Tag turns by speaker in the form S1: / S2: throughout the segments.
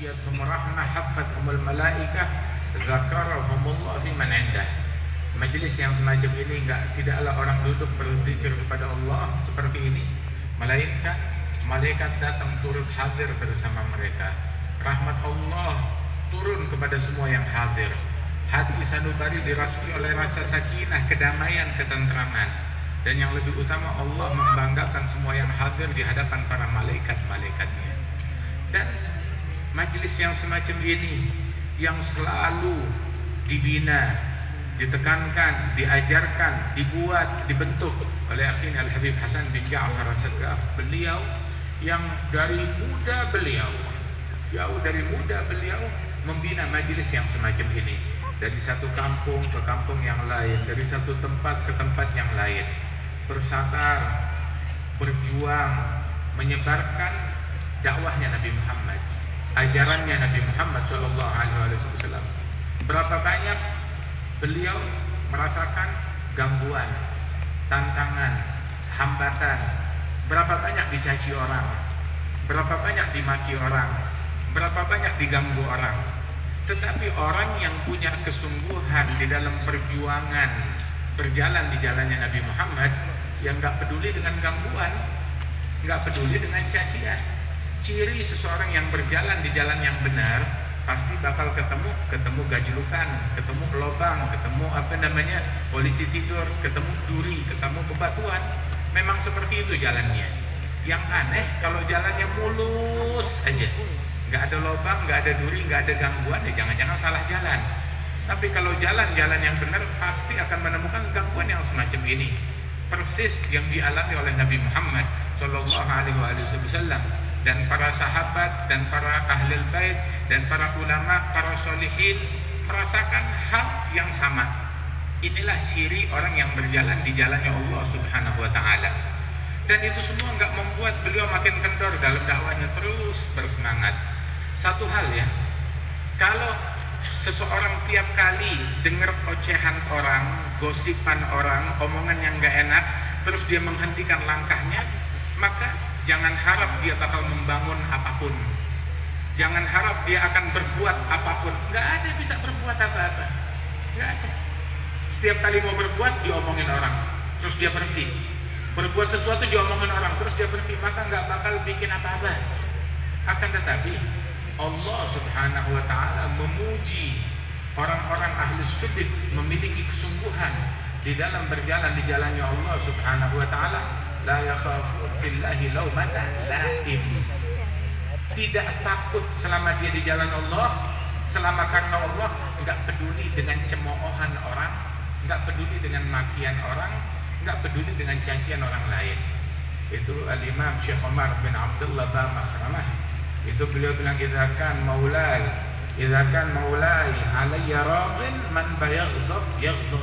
S1: ghasyiyatuhum rahmah haffathumul malaikah dzakarahumullah fi man indah. Majelis yang semacam ini tidaklah orang duduk berzikir kepada Allah seperti ini, malaikat datang turut hadir bersama mereka. Rahmat Allah turun kepada semua yang hadir. Hati sanubari dirasuki oleh rasa sakinah, kedamaian, ketentraman. Dan yang lebih utama, Allah membanggakan semua yang hadir di hadapan para malaikat-malaikatnya. Dan majelis yang semacam ini yang selalu dibina, ditekankan, diajarkan, dibuat, dibentuk oleh akhina Al-Habib Hasan bin Ja'far As-Saqqaf. Beliau yang dari muda beliau, jauh dari muda beliau membina majelis yang semacam ini. Dari satu kampung ke kampung yang lain, dari satu tempat ke tempat yang lain, bersabar, berjuang, menyebarkan dakwahnya Nabi Muhammad, ajarannya Nabi Muhammad SAW. Berapa banyak beliau merasakan gangguan, tantangan, hambatan, berapa banyak dicaci orang, berapa banyak dimaki orang, berapa banyak diganggu orang. Tetapi orang yang punya kesungguhan di dalam perjuangan berjalan di jalannya Nabi Muhammad, yang gak peduli dengan gangguan, gak peduli dengan cacian. Ciri seseorang yang berjalan di jalan yang benar pasti bakal ketemu gajlukan, ketemu lobang, ketemu polisi tidur, ketemu duri, ketemu bebatuan. Memang seperti itu jalannya. Yang aneh kalau jalannya mulus aja, nggak ada lobang, nggak ada duri, nggak ada gangguan, ya jangan-jangan salah jalan. Tapi kalau jalan-jalan yang benar pasti akan menemukan gangguan yang semacam ini. Persis yang dialami oleh Nabi Muhammad SAW dan para sahabat dan para ahlul bait dan para ulama, para sholihin merasakan hal yang sama. Inilah ciri orang yang berjalan di jalannya Allah Subhanahu wa Ta'ala. Dan itu semua nggak membuat beliau makin kendor dalam dakwahnya, terus bersemangat. Satu hal ya, kalau seseorang tiap kali dengar ocehan orang, gosipan orang, omongan yang nggak enak, terus dia menghentikan langkahnya, maka jangan harap dia bakal membangun apapun. Jangan harap dia akan berbuat apapun. Nggak ada bisa berbuat apa-apa. Nggak ada. Setiap kali mau berbuat diomongin orang, terus dia berhenti. Berbuat sesuatu diomongin orang, terus dia berhenti, maka nggak bakal bikin apa-apa. Akan tetapi Allah Subhanahu wa Ta'ala memuji orang-orang ahli siddiq, memiliki kesungguhan di dalam berjalan di jalannya Allah Subhanahu wa Ta'ala. La yakhafun fillahi laumata laim. Tidak takut selama dia di jalan Allah, selama karena Allah, enggak peduli dengan cemoohan orang, enggak peduli dengan makian orang, enggak peduli dengan cacian orang lain. Itu Al-Imam Syekh Umar bin Abdullah Ba'makhramah. Itu beliau bilang, idza kan maulai alayya radin man bayaghdab yaghdab.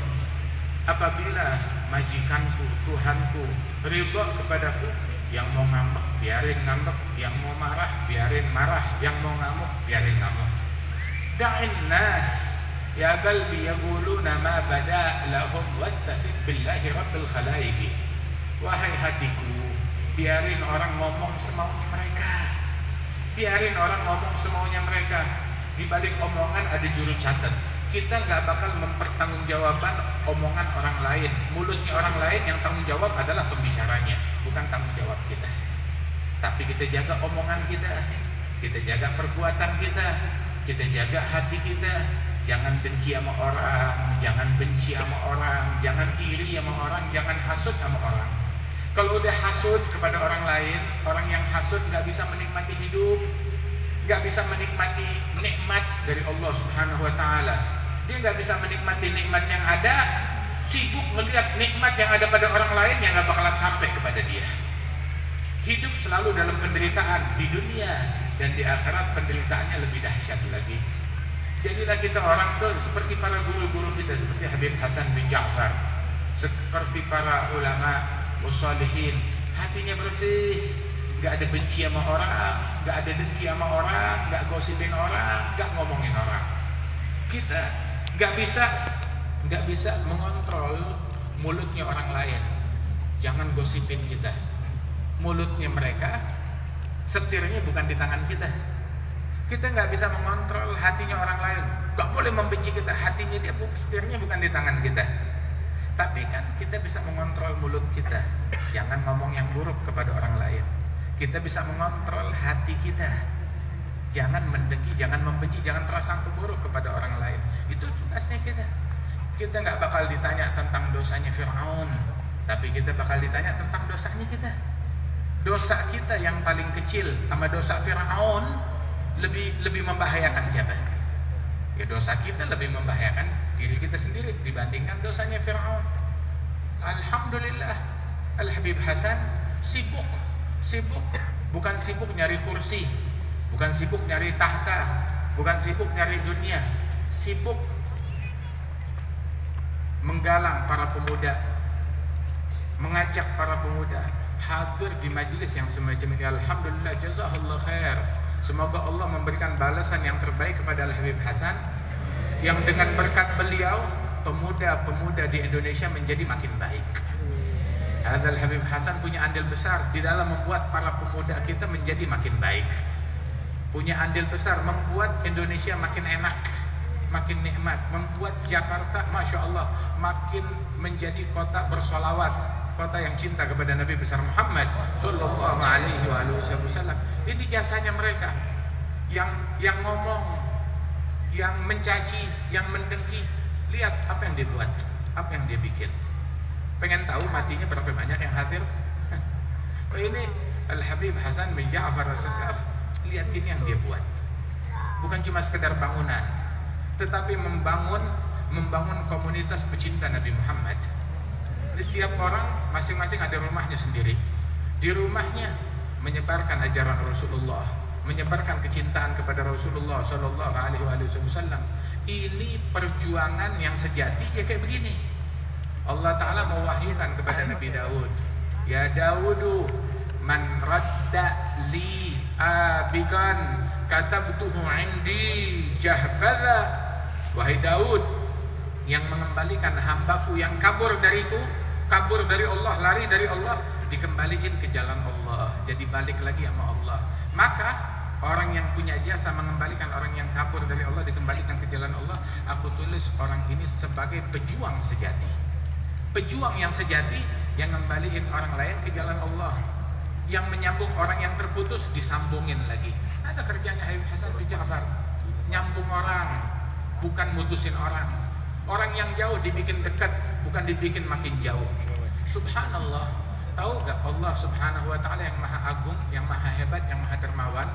S1: Apabila majikanku, Tuhanku ridha kepadaku, yang mau ngambek biarin ngambek, yang mau marah biarin marah, yang mau ngamuk biarin ngamuk. Da'in nas ya qalbi yaquluna ma bada lahum wattafiq billahi rabbil khalaiqi. Wahai hatiku, biarin orang ngomong semaunya mereka. Biarin orang ngomong semaunya mereka. Di balik omongan ada juru catat. Kita nggak bakal mempertanggungjawabkan omongan orang lain. Mulutnya orang lain, yang tanggung jawab adalah pembicaranya, bukan tanggung jawab kita. Tapi kita jaga omongan kita jaga perbuatan kita jaga hati kita. Jangan benci sama orang, jangan benci sama orang, jangan iri sama orang, jangan hasut sama orang. Kalau udah hasut kepada orang lain, orang yang hasut nggak bisa menikmati hidup, nggak bisa menikmati nikmat dari Allah Subhanahu wa Ta'ala. Dia nggak bisa menikmati nikmat yang ada, sibuk melihat nikmat yang ada pada orang lain yang nggak bakalan sampai kepada dia. Hidup selalu dalam penderitaan di dunia, dan di akhirat penderitaannya lebih dahsyat lagi. Jadilah kita orang tuh seperti para guru-guru kita, seperti Habib Hasan bin Ja'far, seperti para ulama wassalihin, hatinya bersih, nggak ada benci sama orang, nggak ada dengki sama orang, nggak gosipin orang, nggak ngomongin orang. Kita nggak bisa mengontrol mulutnya orang lain. Jangan gosipin kita. Mulutnya mereka, setirnya bukan di tangan kita. Kita nggak bisa mengontrol hatinya orang lain. Nggak boleh membenci kita. Hatinya dia, setirnya bukan di tangan kita. Tapi kan kita bisa mengontrol mulut kita. Jangan ngomong yang buruk kepada orang lain. Kita bisa mengontrol hati kita. Jangan mendengki, jangan membenci, jangan prasangka buruk kepada orang lain. Itu tugasnya kita. Kita nggak bakal ditanya tentang dosanya Fir'aun, tapi kita bakal ditanya tentang dosanya kita. Dosa kita yang paling kecil sama dosa Fir'aun lebih membahayakan siapa? Ya dosa kita lebih membahayakan diri kita sendiri dibandingkan dosanya Fir'aun. Alhamdulillah, Al-Habib Hasan sibuk, bukan sibuk nyari kursi, bukan sibuk nyari tahta, bukan sibuk nyari dunia, sibuk menggalang para pemuda, mengajak para pemuda hadir di majelis yang semacam ini. Alhamdulillah, jazakallah khair. Semoga Allah memberikan balasan yang terbaik kepada Al-Habib Hasan, yang dengan berkat beliau pemuda-pemuda di Indonesia menjadi makin baik. Al-Habib Hasan punya andil besar di dalam membuat para pemuda kita menjadi makin baik. Punya andil besar membuat Indonesia makin enak, makin nikmat, membuat Jakarta Masya Allah makin menjadi kota bersolawat, kota yang cinta kepada Nabi besar Muhammad Sallallahu Alaihi Wasallam. Ini jasanya mereka yang ngomong, yang mencaci, yang mendengki. Lihat apa yang dia buat, apa yang dia bikin. Pengen tahu matinya berapa banyak yang hadir? Ini Al-Habib Hasan bin Ja'far As-Sakaf. Lihat ini yang dia buat. Bukan cuma sekedar bangunan, tetapi membangun komunitas pecinta Nabi Muhammad. Di tiap orang masing-masing ada rumahnya sendiri. Di rumahnya menyebarkan ajaran Rasulullah, menyebarkan kecintaan kepada Rasulullah Sallallahu Alaihi Wasallam. Ini perjuangan yang sejati ya kayak begini. Allah Ta'ala mewahyukan kepada Nabi Daud, ya Daudu man radda li abikan katabtuhu indi jahkaza. Wahai Daud, yang mengembalikan hambaku yang kabur dariku, kabur dari Allah, lari dari Allah, dikembalikan ke jalan Allah, jadi balik lagi sama Allah. Maka orang yang punya jasa mengembalikan orang yang kabur dari Allah dikembalikan ke jalan Allah, aku tulis orang ini sebagai pejuang sejati. Pejuang yang sejati yang ngembaliin orang lain ke jalan Allah, yang menyambung orang yang terputus disambungin lagi. Ada kerjanya Habib Hasan bin Ja'far, nyambung orang, bukan mutusin orang. Orang yang jauh dibikin dekat, bukan dibikin makin jauh. Subhanallah. Tahu gak Allah Subhanahu wa Ta'ala yang maha agung, yang maha hebat, yang maha dermawan,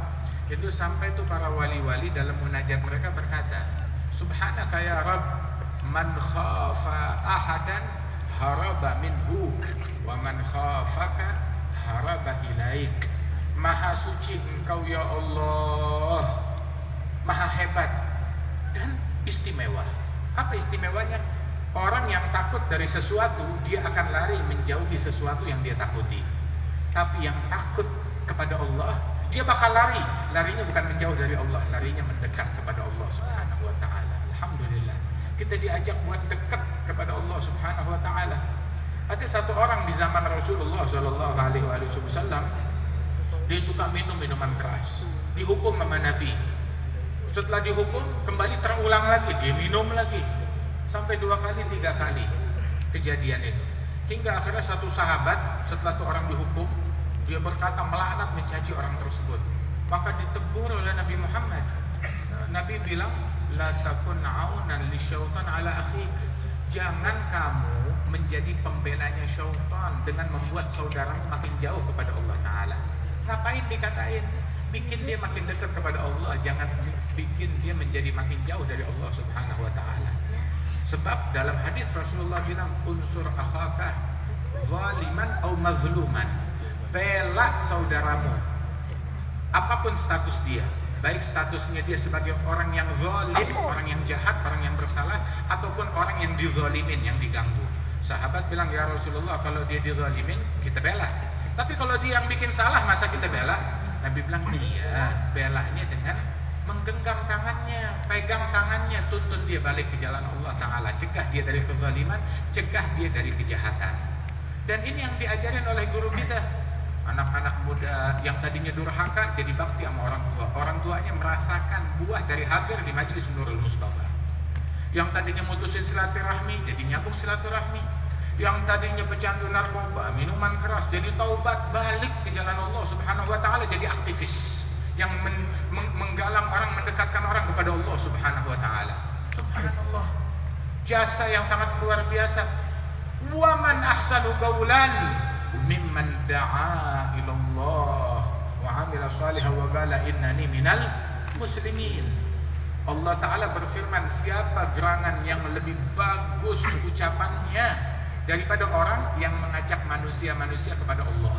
S1: itu sampai tuh para wali-wali dalam munajat mereka berkata, Subhanaka ya Rabb, man khafa ahadan haraba minhu wa man khafaka haraba ilaik. Maha suci engkau ya Allah, maha hebat dan istimewa. Apa istimewanya? Orang yang takut dari sesuatu, dia akan lari menjauhi sesuatu yang dia takuti. Tapi yang takut kepada Allah, dia bakal lari. Larinya bukan menjauh dari Allah, larinya mendekat kepada Allah Subhanahu wa Ta'ala. Alhamdulillah, kita diajak buat dekat kepada Allah Subhanahu wa Ta'ala. Ada satu orang di zaman Rasulullah Sallallahu Alaihi Wasallam, dia suka minum minuman keras, dihukum sama Nabi. Setelah dihukum, kembali terulang lagi, dia minum lagi, sampai 2 kali 3 kali kejadian itu. Hingga akhirnya satu sahabat setelah itu orang dihukum, dia berkata melaknat, mencaci orang tersebut. Maka ditegur oleh Nabi Muhammad. Nabi bilang, la takun aunan li syaitan ala akhik. Jangan kamu menjadi pembelanya syaitan dengan membuat saudaramu makin jauh kepada Allah Ta'ala. Ngapain dikatain? Bikin dia makin dekat kepada Allah, jangan bikin dia menjadi makin jauh dari Allah Subhanahu wa Ta'ala. Sebab dalam hadis Rasulullah bilang, unsur akhaka zaliman atau mazluman. Bela saudaramu apapun status dia, baik statusnya dia sebagai orang yang zalim, orang yang jahat, orang yang bersalah, ataupun orang yang dizalimin, yang diganggu. Sahabat bilang, ya Rasulullah, kalau dia dizalimin kita bela, tapi kalau dia yang bikin salah masa kita bela? Nabi bilang, iya, belanya dengan menggenggam tangannya, pegang tangannya, tuntun dia balik ke jalan Allah Ta'ala, cegah dia dari kezaliman, cegah dia dari kejahatan. Dan ini yang diajarin oleh guru kita Anak-anak muda yang tadinya durhaka jadi bakti sama orang tua. Orang tuanya merasakan buah dari hadir di Majlis Nurul Mustafa. Yang tadinya mutusin silaturahmi jadi nyambung silaturahmi. Yang tadinya pecandu narkoba, minuman keras jadi taubat, balik ke jalan Allah Subhanahu wa taala, jadi aktivis yang menggalang orang, mendekatkan orang kepada Allah Subhanahu wa taala. Subhanallah. Jasa yang sangat luar biasa. Wa man ahsanu qawlan mimman da'a ila Allah wa 'amila shalihan wa qala innani minal muslimin. Allah taala berfirman, siapa gerangan yang lebih bagus ucapannya daripada orang yang mengajak manusia-manusia kepada Allah?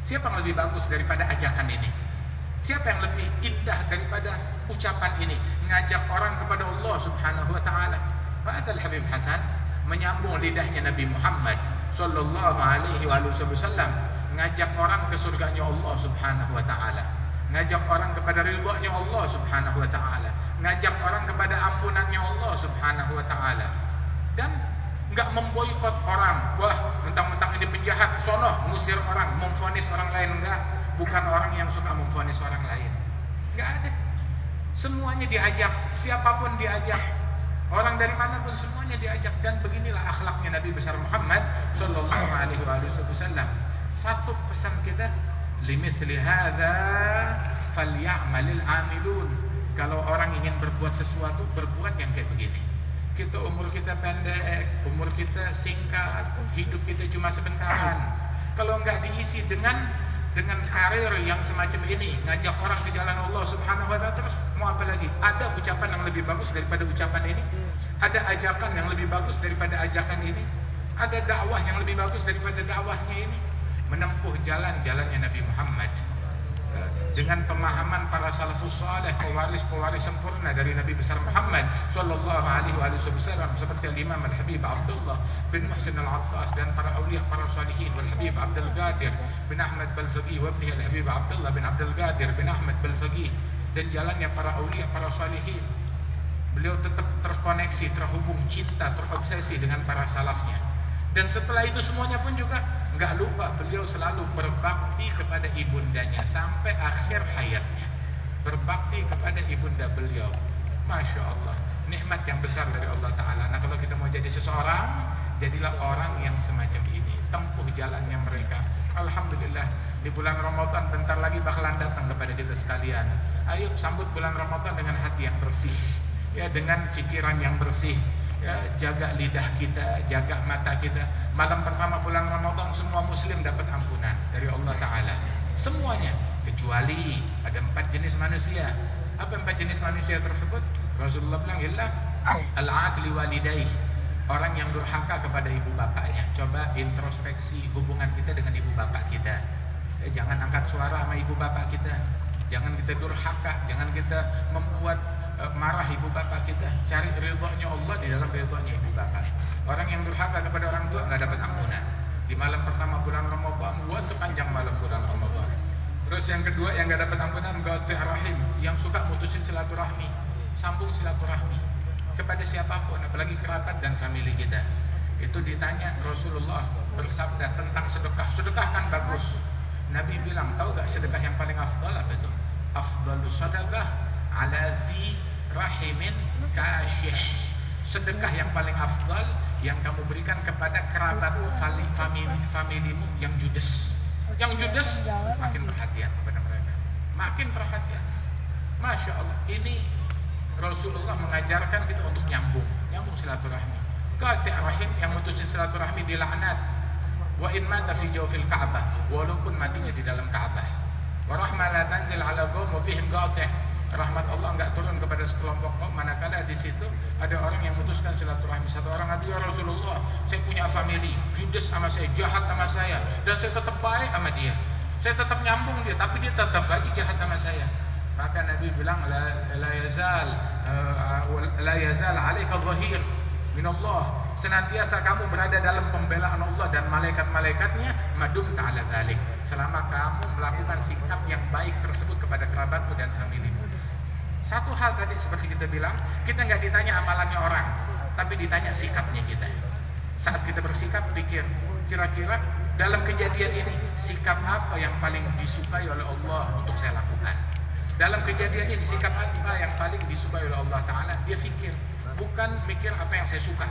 S1: Siapa yang lebih bagus daripada ajakan ini? Siapa yang lebih indah daripada ucapan ini? Ngajak orang kepada Allah Subhanahu wa taala. Fa'atal Habib Hasan menyambung lidahnya Nabi Muhammad sallallahu alaihi wasallam, ngajak orang ke surganya Allah Subhanahu wa taala, ngajak orang kepada ridhonya Allah Subhanahu wa taala, ngajak orang kepada ampunannya Allah Subhanahu wa taala, dan enggak memboikot orang. Wah, mentang-mentang ini penjahat, sono ngusir orang, memvonis orang lain. Enggak, bukan orang yang suka memvonis orang lain. Enggak ada. Semuanya diajak, siapapun diajak. Orang dari manapun semuanya diajak, dan beginilah akhlaknya Nabi besar Muhammad sallallahu alaihi wasallam. Satu pesan kita, limithli hadza falyamalil amilun. Kalau orang ingin berbuat sesuatu, berbuat yang kayak begini. Kita umur kita pendek, umur kita singkat, hidup kita cuma sebentaran. Kalau enggak diisi dengan karir yang semacam ini, ngajak orang ke jalan Allah Subhanahu wa taala, terus mau apa lagi? Ada ucapan yang lebih bagus daripada ucapan ini? Ada ajakan yang lebih bagus daripada ajakan ini? Ada dakwah yang lebih bagus daripada dakwahnya ini? Menempuh jalannya Nabi Muhammad dengan pemahaman para salafus saleh, pewaris sempurna dari Nabi besar Muhammad sallallahu alaihi wasallam, seperti Imam Al-Habib Abdullah bin Muhsin Al-Attas dan para auliya, para salihin, wal Habib Abdul Qadir bin Ahmad Balfaqih wa ibnihi Al-Habib Abdullah bin Abdul Qadir bin Ahmad Balfaqih, dan jalannya para auliya, para salihin. Beliau tetap terkoneksi, terhubung cinta, terobsesi dengan para salafnya. Dan setelah itu semuanya pun juga nggak lupa, beliau selalu berbakti kepada ibundanya sampai akhir hayatnya. Berbakti kepada ibunda beliau. Masya Allah, nikmat yang besar dari Allah Ta'ala. Nah, kalau kita mau jadi seseorang, jadilah orang yang semacam ini. Tempuh jalannya mereka. Alhamdulillah, di bulan Ramadan bentar lagi bakalan datang kepada kita sekalian. Ayo sambut bulan Ramadan dengan hati yang bersih, ya, dengan pikiran yang bersih. Ya, jaga lidah kita, jaga mata kita. Malam pertama bulan Ramadan semua muslim dapat ampunan dari Allah Ta'ala, semuanya, kecuali ada 4 jenis manusia. Apa 4 jenis manusia tersebut? Rasulullah bilang, illa al-aqli walidaih, orang yang durhaka kepada ibu bapaknya. Coba introspeksi hubungan kita dengan ibu bapak kita. Jangan angkat suara sama ibu bapak kita. Jangan kita durhaka, jangan kita membuat marah ibu bapak kita. Cari ridhonya Allah di dalam ridhonya ibu bapak. Orang yang durhaka kepada orang tua nggak dapat ampunan di malam pertama bulan Ramadan, sepanjang malam bulan Ramadan. Terus yang kedua yang nggak dapat ampunan, qati' rahim, yang suka mutusin silaturahmi. Sambung silaturahmi kepada siapapun, apalagi kerabat dan famili kita. Itu ditanya, Rasulullah bersabda tentang sedekah. Sedekah kan bagus. Nabi bilang, tahu gak sedekah yang paling afdal apa itu? Afdalus sadaqah ala dhi rahimin kasyih. Sedekah yang paling afdal yang kamu berikan kepada kerabat familimu yang judes. Yang judes makin perhatian kepada mereka, makin perhatian. Masya Allah, ini Rasulullah mengajarkan kita untuk nyambung silaturahmi. Qati' rahim, yang mutusin silaturahmi dilaknat. Wa in mata fi jawfil Ka'bah, walaupun matinya di dalam Ka'bah. Wa rahmah la tanzil ala qaum wa fihim qati'. Rahmat Allah enggak turun kepada sekelompok kaum manakala di situ ada orang yang memutuskan silaturahmi. Satu orang ngadu, ya Rasulullah, saya punya family, judes sama saya, jahat sama saya, dan saya tetap baik sama dia, saya tetap nyambung dia, tapi dia tetap lagi jahat sama saya. Maka Nabi bilang, la yazal 'alaika dhahir min Allah, senantiasa kamu berada dalam pembelaan Allah dan malaikat-malaikatnya, madum ta'ala dzalik, selama kamu melakukan sikap yang baik tersebut kepada kerabatmu dan familimu. Satu hal tadi seperti kita bilang, kita nggak ditanya amalannya orang, tapi ditanya sikapnya kita. Saat kita bersikap, pikir kira-kira Dalam kejadian ini, sikap apa yang paling disukai oleh Allah untuk saya lakukan? Dalam kejadian ini, sikap apa yang paling disukai oleh Allah Ta'ala? Dia fikir, bukan mikir apa yang saya suka,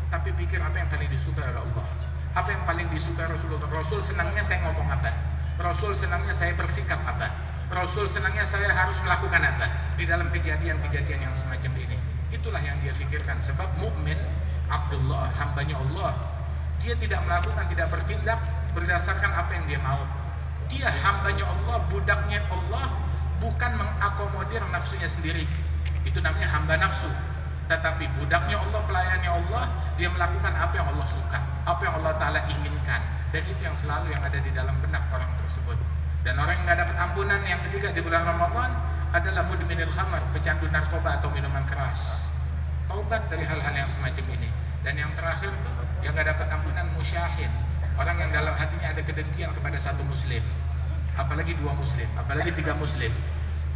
S1: tapi pikir apa yang paling disukai oleh Allah. Apa yang paling disukai Rasulullah? Rasul senangnya saya ngomong apa? Rasul senangnya saya bersikap apa? Rasul senangnya saya harus melakukan apa? Di dalam kejadian-kejadian yang semacam ini. Itulah yang dia fikirkan. Sebab mukmin, Abdullah, hambanya Allah, dia tidak melakukan, tidak bertindak berdasarkan apa yang dia mau. Dia hambanya Allah, budaknya Allah, bukan mengakomodir nafsunya sendiri. Itu namanya hamba nafsu. Tetapi budaknya Allah, pelayannya Allah, dia melakukan apa yang Allah suka, apa yang Allah Ta'ala inginkan. Dan itu yang selalu yang ada di dalam benak orang tersebut. Dan orang yang tidak dapat ampunan yang ketiga di bulan Ramadan adalah mudminil khamar, pecandu narkoba atau minuman keras. Taubat dari hal-hal yang semacam ini. Dan yang terakhir, yang tidak dapat ampunan, musyahin, orang yang dalam hatinya ada kedengkian kepada satu muslim, apalagi dua muslim, apalagi tiga muslim.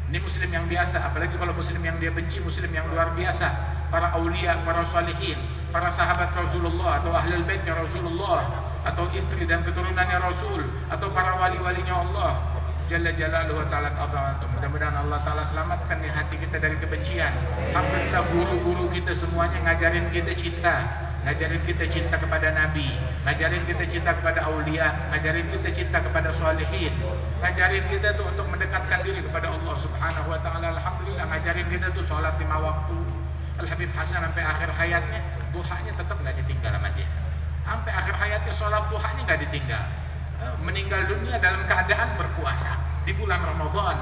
S1: Ini muslim yang biasa, apalagi kalau muslim yang dia benci, muslim yang luar biasa. Para aulia, para salihin, para sahabat Rasulullah atau ahlul baitnya Rasulullah, atau istri dan keturunannya Rasul, atau para wali-walinya Allah Jalla Jalaluhu Ta'ala. Mudah-mudahan Allah Ta'ala selamatkan di hati kita dari kebencian. Alhamdulillah, guru-guru kita semuanya ngajarin kita cinta, ngajarin kita cinta kepada Nabi, ngajarin kita cinta kepada aulia, ngajarin kita cinta kepada salihin, ngajarin kita tuh untuk mendekatkan diri kepada Allah Subhanahu wa Ta'ala. Alhamdulillah, ngajarin kita tuh sholat 5 waktu. Al-Habib Hasan sampai akhir hayatnya duhanya tetap nggak ditinggal sama dia. Sampai akhir hayatnya sholat duhanya nggak ditinggal. Meninggal dunia dalam keadaan berpuasa di bulan Ramadan.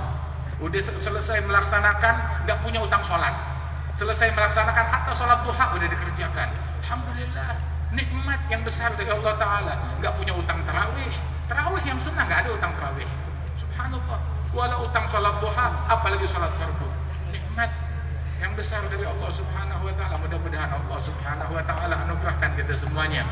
S1: Udah selesai melaksanakan, nggak punya utang sholat. Selesai melaksanakan hatta sholat duha udah dikerjakan. Alhamdulillah, nikmat yang besar dari Allah Ta'ala. Nggak punya utang tarawih. Tarawih yang sunnah nggak ada utang tarawih. Subhanallah. Walau utang sholat duha, apalagi sholat fardu. Nikmat yang besar dari Allah Subhanahu wa Ta'ala. Mudah-mudahan Allah Subhanahu wa Ta'ala anugerahkan kita semuanya.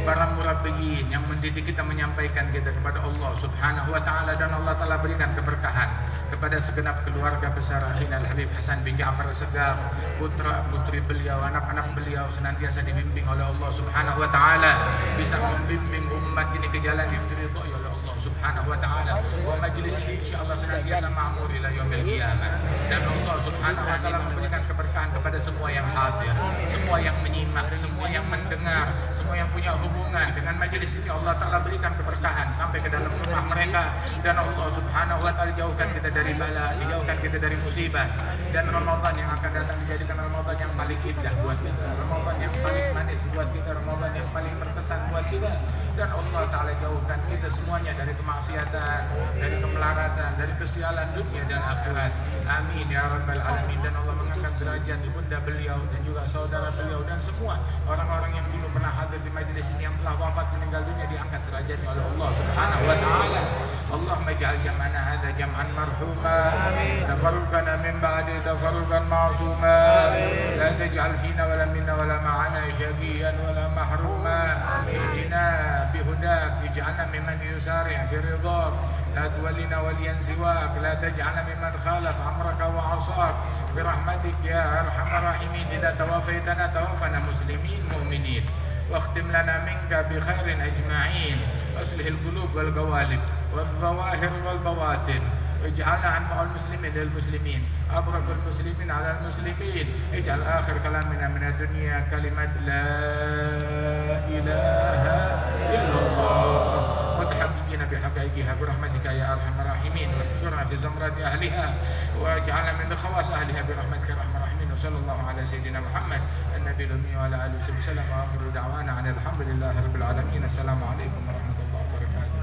S1: Para murabbiyin yang mendidik kita, menyampaikan kita kepada Allah Subhanahu wa Ta'ala, dan Allah Ta'ala berikan keberkahan kepada segenap keluarga besar Akhina Al-Habib Hasan bin Ja'far Al-Segaf, putra putri beliau, anak-anak beliau senantiasa dibimbing oleh Allah Subhanahu wa Ta'ala, bisa membimbing umat ini ke jalan yang diridhai oleh Allah Subhanahu wa Ta'ala. Wa majlis ini insyaallah senantiasa ma'mur ila yaumil qiyamah. Dan Allah Subhanahu wa Ta'ala memberikan keberkahan kepada semua yang hadir, semua yang menyimak, semua yang mendengar, semua yang punya hubungan dengan majelis ini. Allah Ta'ala berikan keberkahan sampai ke dalam rumah mereka. Dan Allah Subhanahu wa Ta'ala jauhkan kita dari bala, dijauhkan kita dari musibah. Dan Ramadan yang akan datang dijadikan Ramadan yang paling indah buat kita, Ramadan yang paling manis buat kita, Ramadan yang paling berkesan buat kita. Dan Allah Ta'ala jauhkan kita semuanya dari kemaksiatan, dari kemelaratan, dari kesialan dunia dan akhirat. Amin ya rabbal alamin. Dan Allah mengangkat derajat ibunda beliau dan juga saudara beliau dan semua orang-orang yang dulu pernah hadir di majelis ini yang telah wafat meninggal dunia, diangkat derajatnya oleh Allah Subhanahu wa Ta'ala. Allahumma ij'al jam'ana hadza jam'an marhuma, tafarruqana min ba'di tafarruqan ma'suma, la taj'al fina wala minna wala ma'ana syaqiyan wala mahruma, ihdina bihudak, ij'alna mimman yusari' fi ridhak, la tuwallina waliyan siwak, la taj'alna mimman khalaf amraka wa 'asak, birahmatik ya arhamar rahimin. Idza tawafaitana tawaffana muslimin mu'minin, واختم لنا منك بخير أجمعين، أصلح القلوب والقوالب والظواهر والبواطن، واجعلنا أنفع المسلمين للمسلمين، أبرك المسلمين على المسلمين. اجعل آخر كلامنا من الدنيا كلمة لا إله إلا الله، متحققين بحقائقها برحمتك يا أرحم الراحمين، واحشرنا في زمرة أهلها واجعلنا من خواص أهلها برحمتك يا أرحم الراحمين. وصلى الله على سيدنا محمد النبي الأمي وعلى آله وسلم، وآخر دعوانا عن الحمد لله رب العالمين. السلام عليكم ورحمة الله وبركاته.